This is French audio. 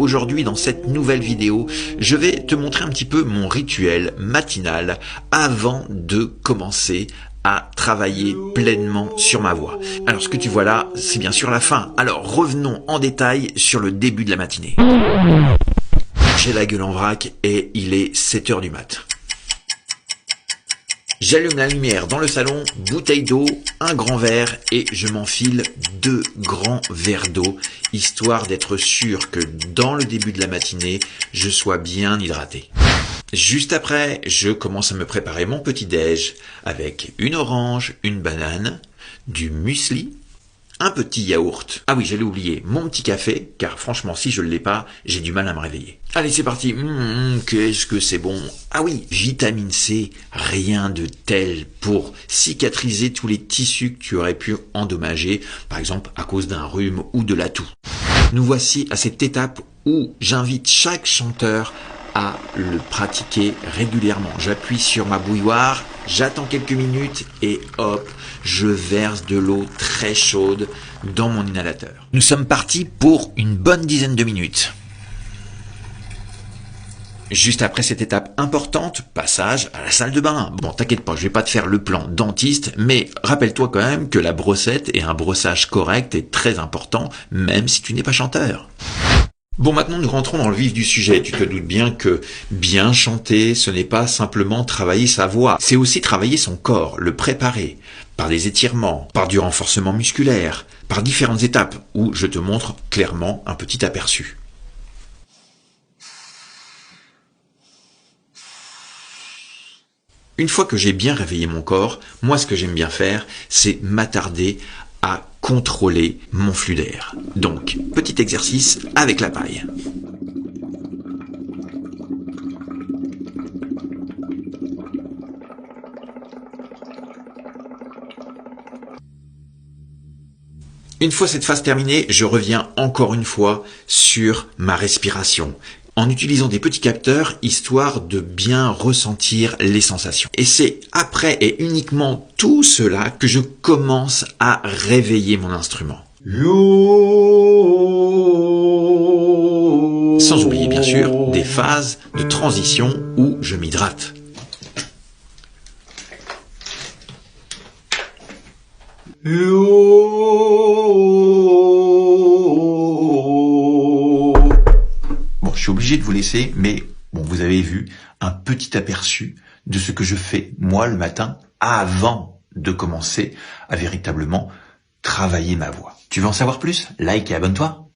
aujourd'hui dans cette nouvelle vidéo, je vais te montrer un petit peu mon rituel matinal avant de commencer à travailler pleinement sur ma voix. Alors ce que tu vois là, c'est bien sûr la fin. Alors revenons en détail sur le début de la matinée. J'ai la gueule en vrac et il est 7h du mat. J'allume la lumière dans le salon, bouteille d'eau, un grand verre et je m'enfile 2 grands verres d'eau, histoire d'être sûr que dans le début de la matinée, je sois bien hydraté. Juste après, je commence à me préparer mon petit-déj avec une orange, une banane, du muesli, un petit yaourt. Ah oui, j'allais oublier, mon petit café, car franchement, si je ne l'ai pas, j'ai du mal à me réveiller. Allez, c'est parti. Qu'est-ce que c'est bon. Ah oui, vitamine C, rien de tel pour cicatriser tous les tissus que tu aurais pu endommager, par exemple à cause d'un rhume ou de la toux. Nous voici à cette étape où j'invite chaque chanteur à le pratiquer régulièrement. J'appuie sur ma bouilloire, j'attends quelques minutes et hop, je verse de l'eau très chaude dans mon inhalateur. Nous sommes partis pour une bonne dizaine de minutes. Juste après cette étape importante, passage à la salle de bain. Bon, t'inquiète pas, je vais pas te faire le plan dentiste, mais rappelle-toi quand même que la brossette et un brossage correct est très important, même si tu n'es pas chanteur. Bon, maintenant nous rentrons dans le vif du sujet. Tu te doutes bien que bien chanter, ce n'est pas simplement travailler sa voix, c'est aussi travailler son corps, le préparer, par des étirements, par du renforcement musculaire, par différentes étapes, où je te montre clairement un petit aperçu. Une fois que j'ai bien réveillé mon corps, moi ce que j'aime bien faire, c'est m'attarder à contrôler mon flux d'air. Donc, petit exercice avec la paille. Une fois cette phase terminée, je reviens encore une fois sur ma respiration, en utilisant des petits capteurs, histoire de bien ressentir les sensations. Et c'est après et uniquement tout cela que je commence à réveiller mon instrument. Sans oublier bien sûr des phases de transition où je m'hydrate. Bon, je suis obligé de vous laisser, mais bon, vous avez vu un petit aperçu de ce que je fais moi le matin avant de commencer à véritablement travailler ma voix. Tu veux en savoir plus? Like et abonne-toi.